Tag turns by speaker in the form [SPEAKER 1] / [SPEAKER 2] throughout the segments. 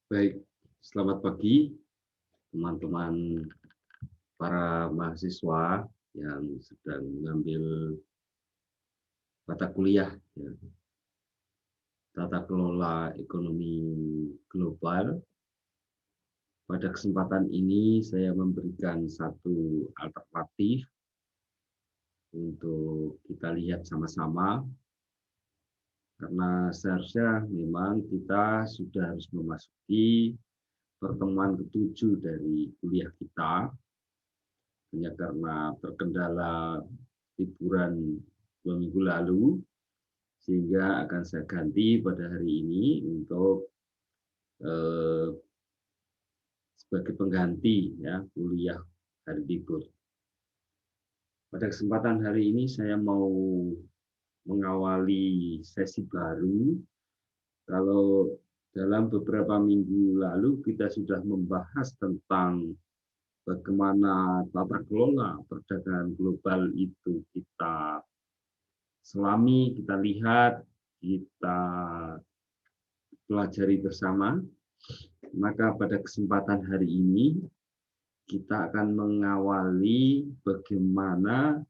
[SPEAKER 1] Baik, selamat pagi teman-teman para mahasiswa yang sedang mengambil mata kuliah ya, tata kelola ekonomi global. Pada kesempatan ini saya memberikan satu alternatif untuk kita lihat sama-sama karena seharusnya memang kita sudah harus memasuki pertemuan ketujuh dari kuliah kita. Hanya karena terkendala liburan 2 minggu lalu, sehingga akan saya ganti pada hari ini untuk eh, sebagai pengganti ya kuliah hari libur. Pada kesempatan hari ini saya mau mengawali sesi baru. Kalau dalam beberapa minggu lalu kita sudah membahas tentang bagaimana tata kelola perdagangan global itu kita selami, kita lihat, kita pelajari bersama. Maka pada kesempatan hari ini kita akan mengawali bagaimana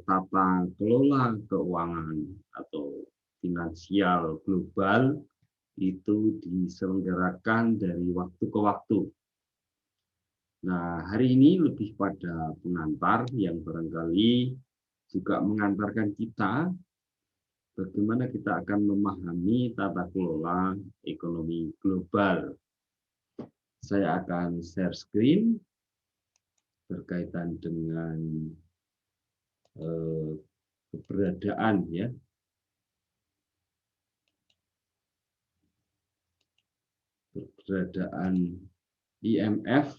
[SPEAKER 1] tata kelola keuangan atau finansial global itu diselenggarakan dari waktu ke waktu. Nah, hari ini lebih pada pengantar yang barangkali juga mengantarkan kita bagaimana kita akan memahami tata kelola ekonomi global. Saya akan share screen berkaitan dengan keberadaan ya keberadaan IMF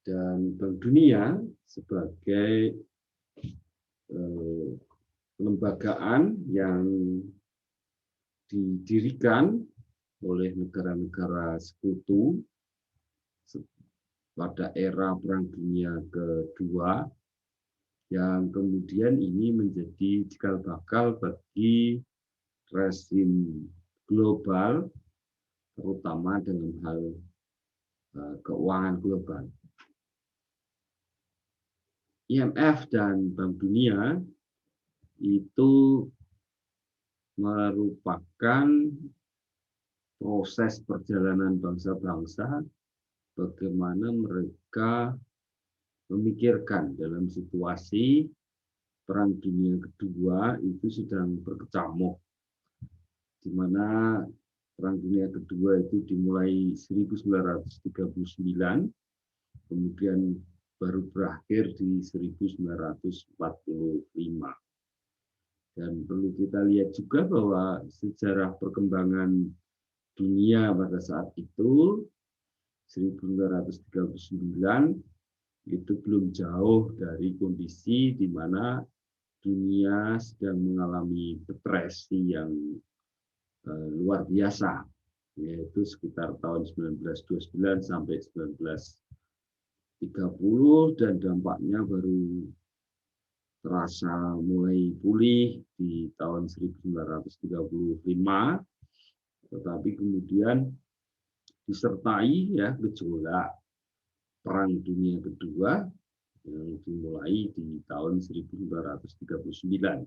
[SPEAKER 1] dan Bank Dunia sebagai lembagaan yang didirikan oleh negara-negara sekutu pada era Perang Dunia Kedua, yang kemudian ini menjadi cikal bakal bagi rezim global, terutama dalam hal keuangan global. IMF dan Bank Dunia itu merupakan proses perjalanan bangsa-bangsa bagaimana mereka memikirkan dalam situasi Perang Dunia Kedua itu sedang berkecamuk, di mana Perang Dunia Kedua itu dimulai 1939, kemudian baru berakhir di 1945. Dan perlu kita lihat juga bahwa sejarah perkembangan dunia pada saat itu 1939 itu belum jauh dari kondisi di mana dunia sedang mengalami depresi yang luar biasa, yaitu sekitar tahun 1929 sampai 1930, dan dampaknya baru terasa mulai pulih di tahun 1935, tetapi kemudian disertai ya gejolak Perang Dunia Kedua yang dimulai di tahun 1939.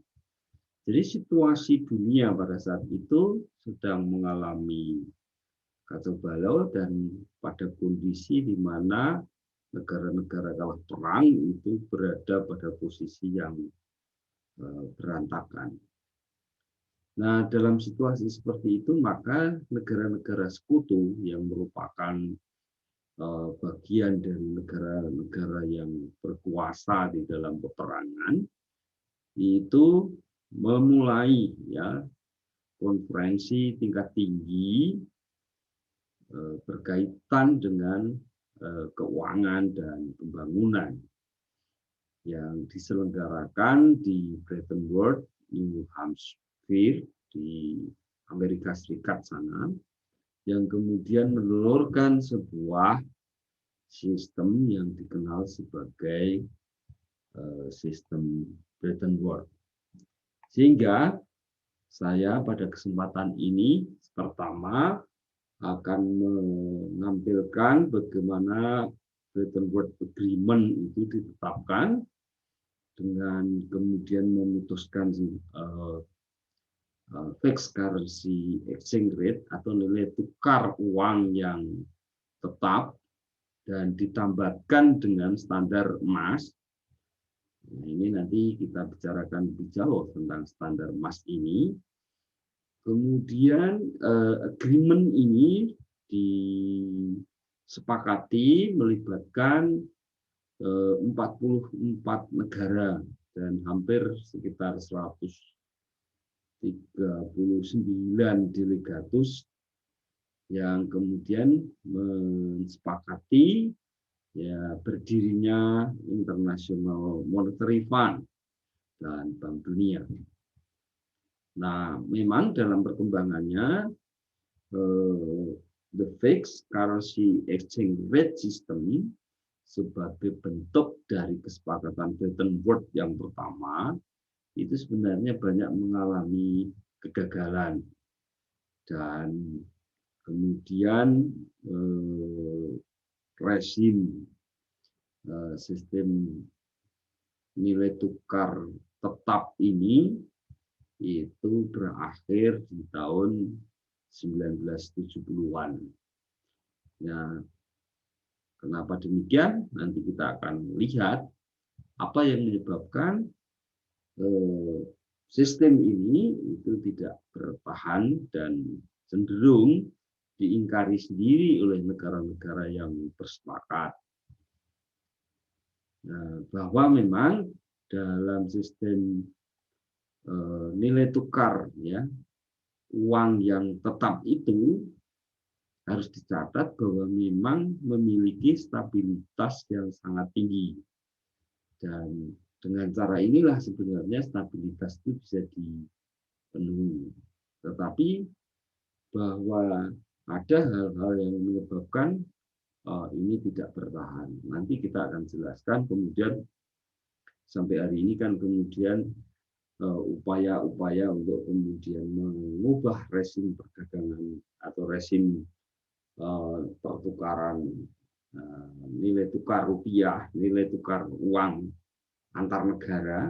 [SPEAKER 1] Jadi situasi dunia pada saat itu sedang mengalami kacau balau dan pada kondisi di mana negara-negara kalah perang itu berada pada posisi yang berantakan. Nah, dalam situasi seperti itu, maka negara-negara sekutu yang merupakan bagian dari negara-negara yang berkuasa di dalam peperangan itu memulai ya konferensi tingkat tinggi berkaitan dengan keuangan dan pembangunan yang diselenggarakan di Bretton Woods, New Hampshire di Amerika Serikat sana, yang kemudian menelurkan sebuah sistem yang dikenal sebagai sistem Bretton Woods. Sehingga saya pada kesempatan ini pertama akan menampilkan bagaimana Bretton Woods Agreement itu ditetapkan dengan kemudian memutuskan fixed currency exchange rate atau nilai tukar uang yang tetap dan ditambahkan dengan standar emas. Nah, ini nanti kita bicarakan lebih jauh tentang standar emas ini. Kemudian agreement ini disepakati melibatkan 44 negara dan hampir sekitar 139 delegatus yang kemudian mensepakati ya berdirinya International Monetary Fund dan Bank Dunia. Nah, memang dalam perkembangannya the fixed currency exchange rate system sebagai bentuk dari kesepakatan Bretton Woods yang pertama itu sebenarnya banyak mengalami kegagalan dan kemudian rezim sistem nilai tukar tetap ini itu berakhir di tahun 1970-an. Ya, kenapa demikian? Nanti kita akan lihat apa yang menyebabkan sistem ini itu tidak bertahan dan cenderung diingkari sendiri oleh negara-negara yang bersepakat. Nah, bahwa memang dalam sistem nilai tukar ya uang yang tetap itu harus dicatat bahwa memang memiliki stabilitas yang sangat tinggi dan dengan cara inilah sebenarnya stabilitas itu bisa dipenuhi. Tetapi bahwa ada hal-hal yang menyebabkan ini tidak bertahan. Nanti kita akan jelaskan kemudian sampai hari ini kan kemudian upaya-upaya untuk kemudian mengubah rezim perdagangan atau rezim pertukaran nilai tukar rupiah, nilai tukar uang antar negara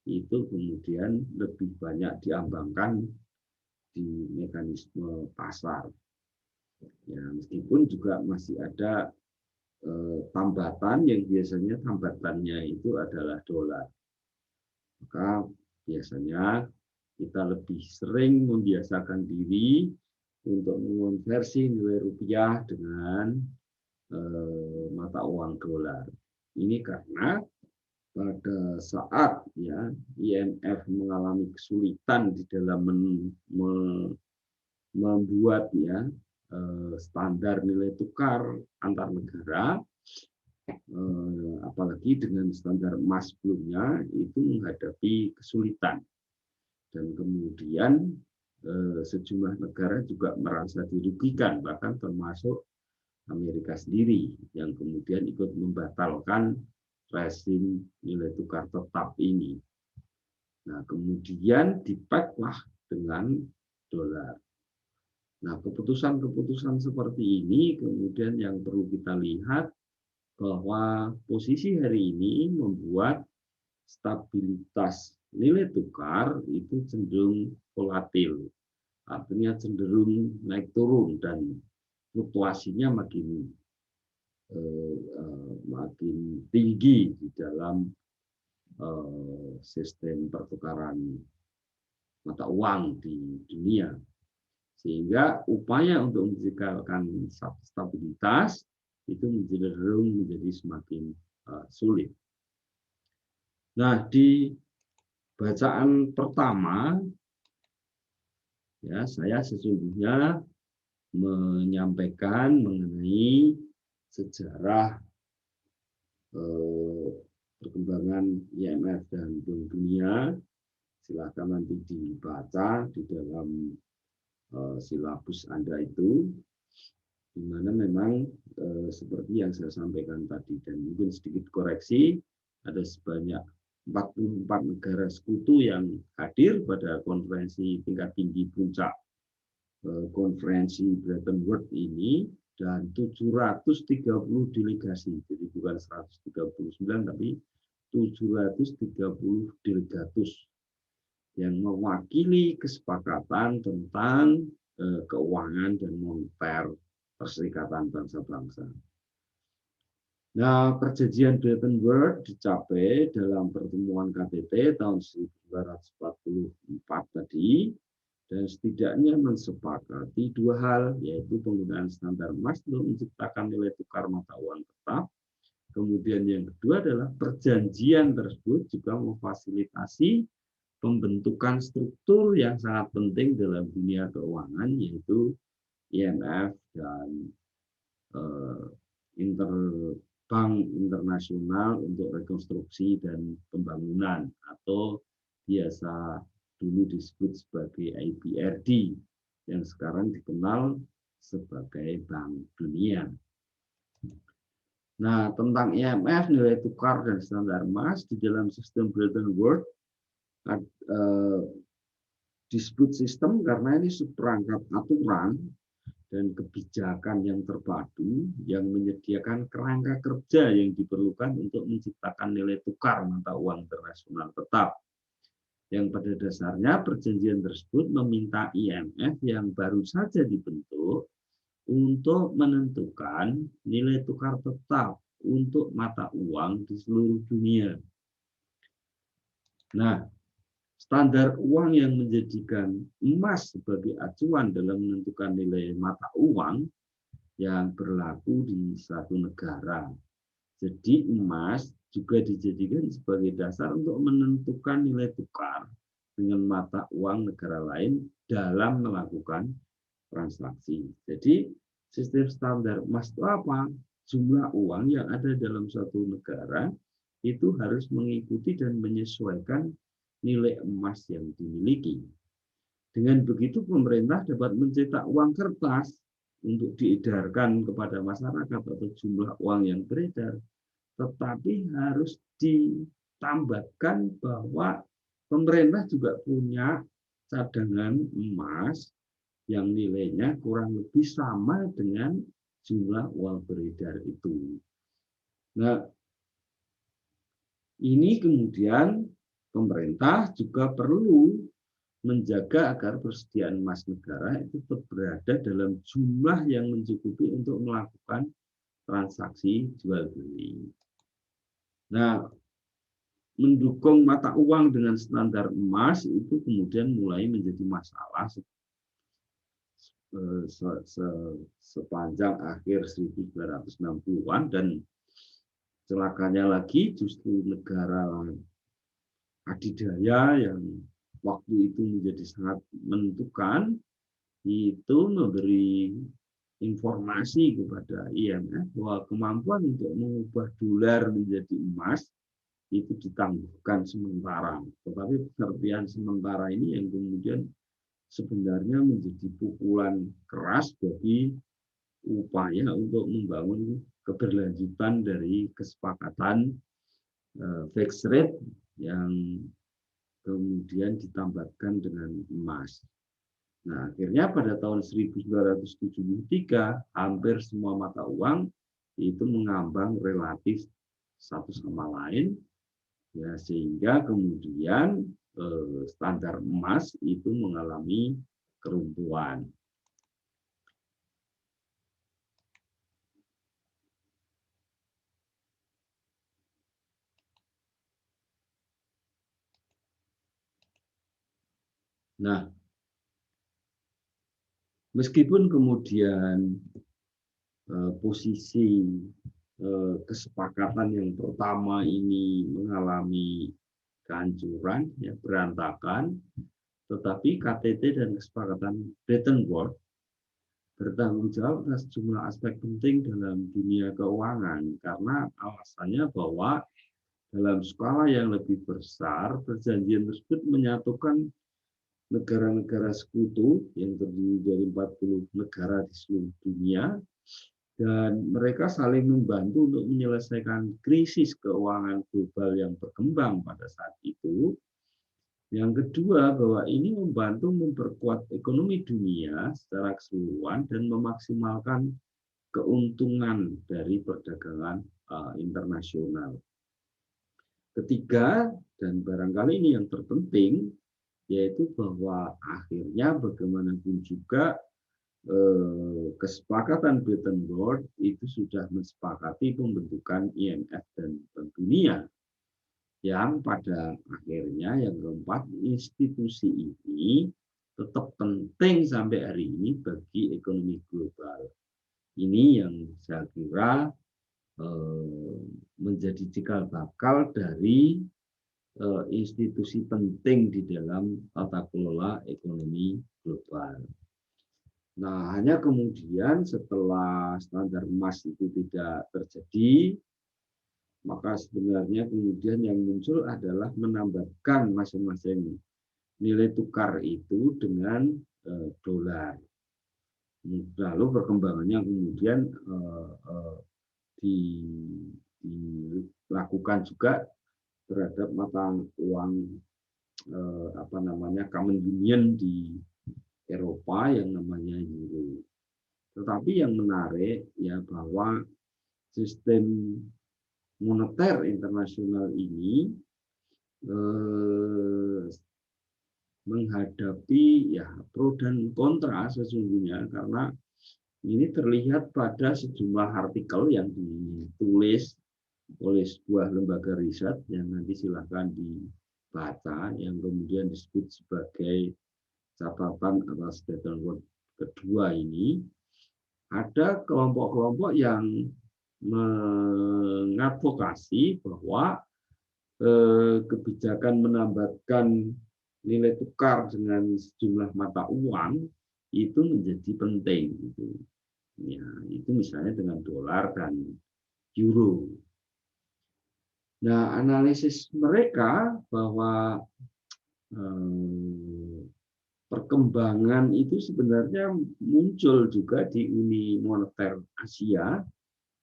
[SPEAKER 1] itu kemudian lebih banyak diambangkan di mekanisme pasar. Ya, meskipun juga masih ada tambatan yang biasanya tambatannya itu adalah dolar. Maka biasanya kita lebih sering membiasakan diri untuk mengonversi nilai rupiah dengan mata uang dolar. Ini karena pada saat ya IMF mengalami kesulitan di dalam membuat ya standar nilai tukar antar negara, apalagi dengan standar emas sebelumnya itu menghadapi kesulitan dan kemudian sejumlah negara juga merasa dirugikan bahkan termasuk Amerika sendiri yang kemudian ikut membatalkan rezim nilai tukar tetap ini. Nah kemudian dipaklah dengan dolar. Nah keputusan-keputusan seperti ini kemudian yang perlu kita lihat bahwa posisi hari ini membuat stabilitas nilai tukar itu cenderung volatil, artinya cenderung naik turun dan fluktuasinya makin tinggi di dalam sistem pertukaran mata uang di dunia, sehingga upaya untuk menciptakan stabilitas itu cenderung menjadi semakin sulit. Nah, di bacaan pertama, ya saya sesungguhnya menyampaikan mengenai sejarah perkembangan IMF dan Bank Dunia. Silakan nanti dibaca di dalam silabus Anda itu, di mana memang seperti yang saya sampaikan tadi dan mungkin sedikit koreksi ada sebanyak 44 negara sekutu yang hadir pada konferensi tingkat tinggi puncak konferensi Bretton Woods ini, dan 730 delegasi, jadi bukan 139 tapi 730 delegatus yang mewakili kesepakatan tentang keuangan dan moneter Perserikatan Bangsa-Bangsa. Nah, perjanjian Bretton Woods dicapai dalam pertemuan KTT tahun 1944 tadi, dan setidaknya mensepakati dua hal, yaitu penggunaan standar emas untuk menciptakan nilai tukar mata uang tetap. Kemudian yang kedua adalah perjanjian tersebut juga memfasilitasi pembentukan struktur yang sangat penting dalam dunia keuangan, yaitu IMF dan Bank Internasional untuk Rekonstruksi dan Pembangunan, atau biasa dulu disebut sebagai IBRD yang sekarang dikenal sebagai Bank Dunia. Nah, tentang IMF, nilai tukar dan standar emas di dalam sistem Bretton Woods disebut sistem karena ini seperangkat aturan dan kebijakan yang terpadu yang menyediakan kerangka kerja yang diperlukan untuk menciptakan nilai tukar mata uang internasional tetap. Yang pada dasarnya perjanjian tersebut meminta IMF yang baru saja dibentuk untuk menentukan nilai tukar tetap untuk mata uang di seluruh dunia. Nah, standar uang yang menjadikan emas sebagai acuan dalam menentukan nilai mata uang yang berlaku di suatu negara. Jadi emas juga dijadikan sebagai dasar untuk menentukan nilai tukar dengan mata uang negara lain dalam melakukan transaksi. Jadi sistem standar emas itu apa? Jumlah uang yang ada dalam suatu negara itu harus mengikuti dan menyesuaikan nilai emas yang dimiliki. Dengan begitu pemerintah dapat mencetak uang kertas untuk diedarkan kepada masyarakat atau jumlah uang yang beredar, tetapi harus ditambahkan bahwa pemerintah juga punya cadangan emas yang nilainya kurang lebih sama dengan jumlah uang beredar itu. Nah, ini kemudian pemerintah juga perlu menjaga agar persediaan emas negara itu tetap berada dalam jumlah yang mencukupi untuk melakukan transaksi jual beli. Nah, mendukung mata uang dengan standar emas itu kemudian mulai menjadi masalah sepanjang akhir 1960-an, dan celakanya lagi justru negara adidaya yang waktu itu menjadi sangat menentukan itu memberi informasi kepada IMF bahwa kemampuan untuk mengubah dolar menjadi emas itu ditangguhkan sementara. Tetapi pengertian sementara ini yang kemudian sebenarnya menjadi pukulan keras bagi upaya untuk membangun keberlanjutan dari kesepakatan fixed rate yang kemudian ditambahkan dengan emas. Nah, akhirnya pada tahun 1973 hampir semua mata uang itu mengambang relatif satu sama lain, ya, sehingga kemudian standar emas itu mengalami keruntuhan. Nah, meskipun kemudian posisi kesepakatan yang pertama ini mengalami kehancuran, ya, berantakan, tetapi KTT dan kesepakatan Bretton Woods bertanggung jawab atas sejumlah aspek penting dalam dunia keuangan, karena alasannya bahwa dalam skala yang lebih besar perjanjian tersebut menyatukan negara-negara sekutu yang terdiri dari 40 negara di seluruh dunia dan mereka saling membantu untuk menyelesaikan krisis keuangan global yang berkembang pada saat itu. Yang kedua, bahwa ini membantu memperkuat ekonomi dunia secara keseluruhan dan memaksimalkan keuntungan dari perdagangan internasional. Ketiga, dan barangkali ini yang terpenting, yaitu bahwa akhirnya bagaimanapun juga kesepakatan Bretton Woods itu sudah mensepakati pembentukan IMF dan Bank Dunia, yang pada akhirnya yang keempat, institusi ini tetap penting sampai hari ini bagi ekonomi global. Ini yang saya kira menjadi cikal bakal dari institusi penting di dalam tata kelola ekonomi global. Nah, hanya kemudian setelah standar emas itu tidak terjadi, maka sebenarnya kemudian yang muncul adalah menambahkan masing-masing nilai tukar itu dengan dolar. Lalu perkembangannya kemudian dilakukan juga terhadap mata uang common union di Eropa yang namanya euro. Tetapi yang menarik ya bahwa sistem moneter internasional ini menghadapi ya pro dan kontra sesungguhnya, karena ini terlihat pada sejumlah artikel yang ditulis oleh sebuah lembaga riset yang nanti silahkan dibaca, yang kemudian disebut sebagai catatan atas Bretton Woods kedua ini. Ada kelompok-kelompok yang mengadvokasi bahwa kebijakan menambahkan nilai tukar dengan sejumlah mata uang itu menjadi penting. Ya, itu misalnya dengan dolar dan euro. Nah, analisis mereka bahwa perkembangan itu sebenarnya muncul juga di Uni Moneter Asia,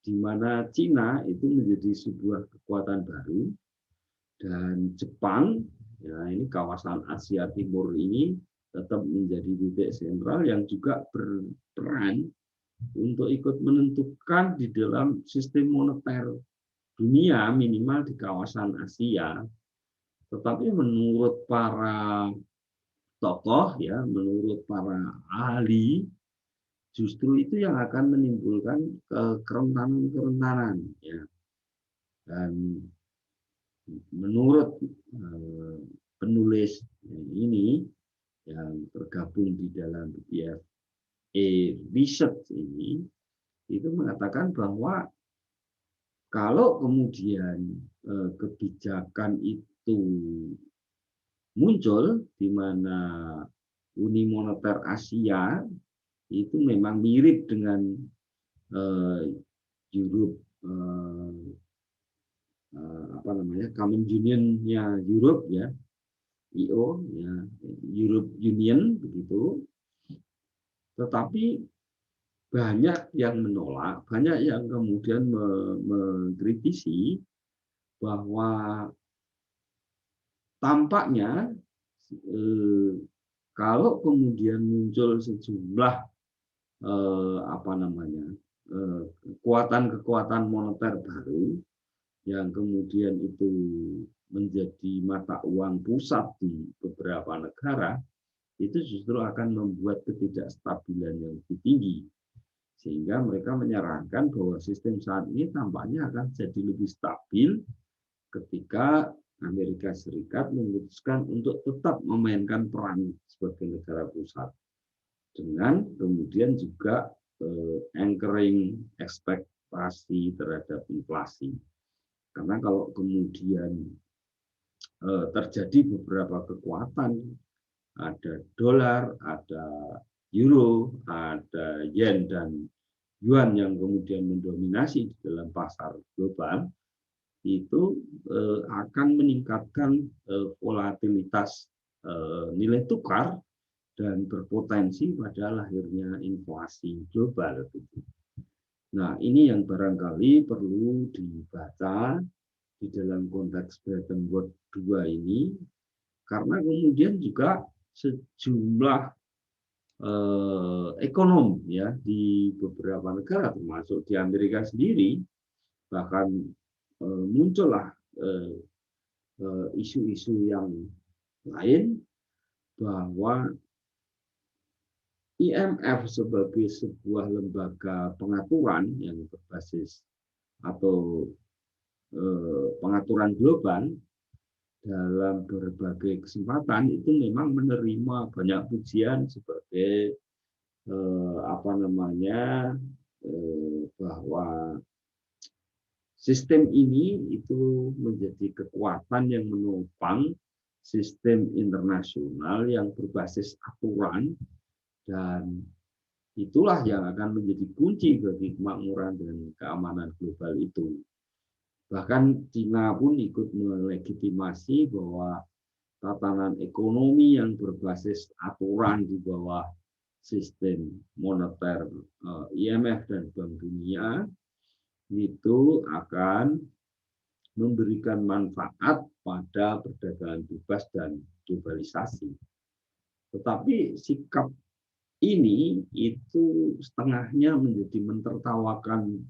[SPEAKER 1] di mana Cina itu menjadi sebuah kekuatan baru, dan Jepang, ya ini kawasan Asia Timur ini tetap menjadi titik sentral yang juga berperan untuk ikut menentukan di dalam sistem moneter dunia, minimal di kawasan Asia. Tetapi menurut para tokoh, ya, menurut para ahli, justru itu yang akan menimbulkan kerentanan-kerentanan, ya. Dan menurut penulis ini yang tergabung di dalam BFA Research ini, itu mengatakan bahwa kalau kemudian kebijakan itu muncul di mana Uni Moneter Asia itu memang mirip dengan Europe, Common Union-nya Europe, ya, IO, ya, Europe Union begitu. Tetapi banyak yang menolak, banyak yang kemudian mengkritisi bahwa tampaknya kalau kemudian muncul sejumlah kekuatan-kekuatan moneter baru yang kemudian itu menjadi mata uang pusat di beberapa negara, itu justru akan membuat ketidakstabilan yang lebih tinggi. Sehingga mereka menyarankan bahwa sistem saat ini tampaknya akan jadi lebih stabil ketika Amerika Serikat memutuskan untuk tetap memainkan peran sebagai negara pusat, dengan kemudian juga anchoring ekspektasi terhadap inflasi. Karena kalau kemudian terjadi beberapa kekuatan, ada dolar, ada euro, ada yen dan yuan yang kemudian mendominasi di dalam pasar global, itu akan meningkatkan volatilitas nilai tukar dan berpotensi pada lahirnya inflasi global. Nah, ini yang barangkali perlu dibaca di dalam konteks Bretton Woods 2 ini, karena kemudian juga sejumlah ekonom ya di beberapa negara, termasuk di Amerika sendiri, bahkan muncullah isu-isu yang lain bahwa IMF sebagai sebuah lembaga pengaturan yang berbasis atau pengaturan global dalam berbagai kesempatan itu memang menerima banyak pujian sebagai bahwa sistem ini itu menjadi kekuatan yang menopang sistem internasional yang berbasis aturan, dan itulah yang akan menjadi kunci bagi kemakmuran dan keamanan global itu. Bahkan Cina pun ikut melegitimasi bahwa tatanan ekonomi yang berbasis aturan di bawah sistem moneter IMF dan Bank Dunia itu akan memberikan manfaat pada perdagangan bebas dan globalisasi. Tetapi sikap ini itu setengahnya menjadi mentertawakan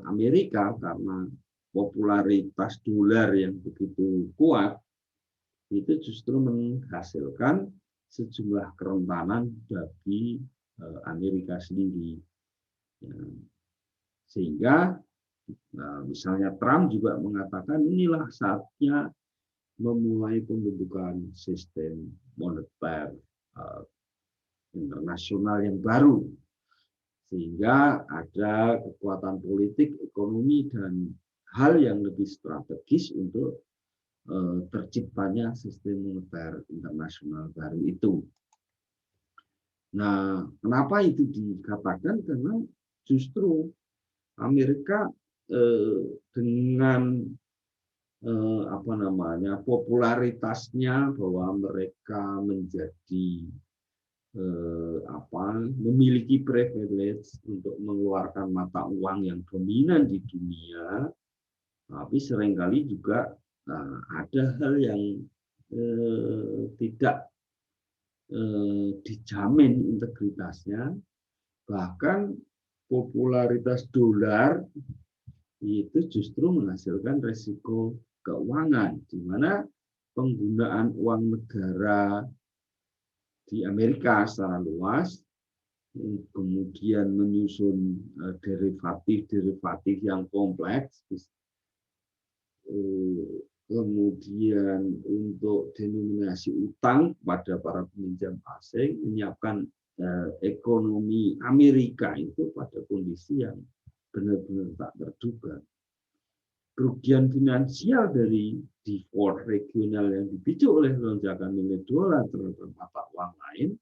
[SPEAKER 1] Amerika karena popularitas dolar yang begitu kuat itu justru menghasilkan sejumlah kerentanan bagi Amerika sendiri. Sehingga misalnya Trump juga mengatakan inilah saatnya memulai pembentukan sistem moneter internasional yang baru, sehingga ada kekuatan politik, ekonomi, dan hal yang lebih strategis untuk terciptanya sistem moneter internasional baru itu. Nah, kenapa itu dikatakan? Karena justru Amerika dengan popularitasnya bahwa mereka menjadi memiliki privilege untuk mengeluarkan mata uang yang dominan di dunia, tapi seringkali juga ada hal yang tidak dijamin integritasnya, bahkan popularitas dolar itu justru menghasilkan risiko keuangan, di mana penggunaan uang negara di Amerika secara luas, kemudian menyusun derivatif yang kompleks, kemudian untuk denominasi utang pada para peminjam asing, menyiapkan ekonomi Amerika itu pada kondisi yang benar-benar tak terduga. Kerugian finansial dari default regional yang dipicu oleh lonjakan nilai dolar terhadap mata uang lain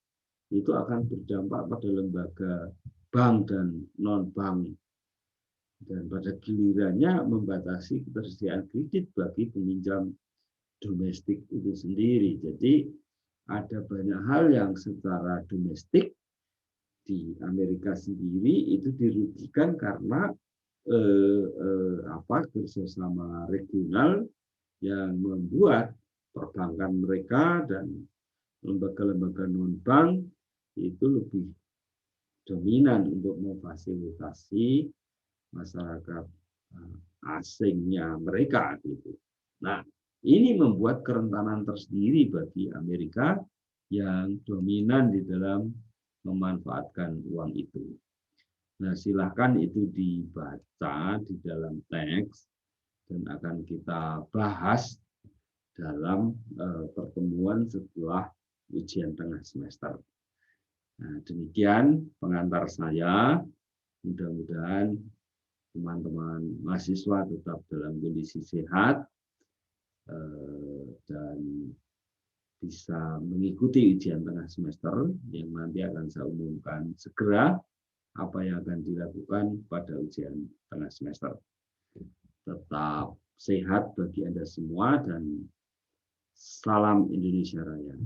[SPEAKER 1] itu akan berdampak pada lembaga bank dan non-bank, dan pada gilirannya membatasi ketersediaan kredit bagi peminjam domestik itu sendiri. Jadi ada banyak hal yang secara domestik di Amerika sendiri itu dirugikan karena kerjasama regional yang membuat perbankan mereka dan lembaga-lembaga non-bank itu lebih dominan untuk memfasilitasi masyarakat asingnya mereka gitu. Nah, ini membuat kerentanan tersendiri bagi Amerika yang dominan di dalam memanfaatkan uang itu. Nah, silahkan itu dibaca di dalam teks dan akan kita bahas dalam pertemuan setelah ujian tengah semester. Nah, demikian pengantar saya. Mudah-mudahan teman-teman mahasiswa tetap dalam kondisi sehat dan bisa mengikuti ujian tengah semester yang nanti akan saya umumkan segera apa yang akan dilakukan pada ujian tengah semester. Tetap sehat bagi Anda semua dan salam Indonesia Raya.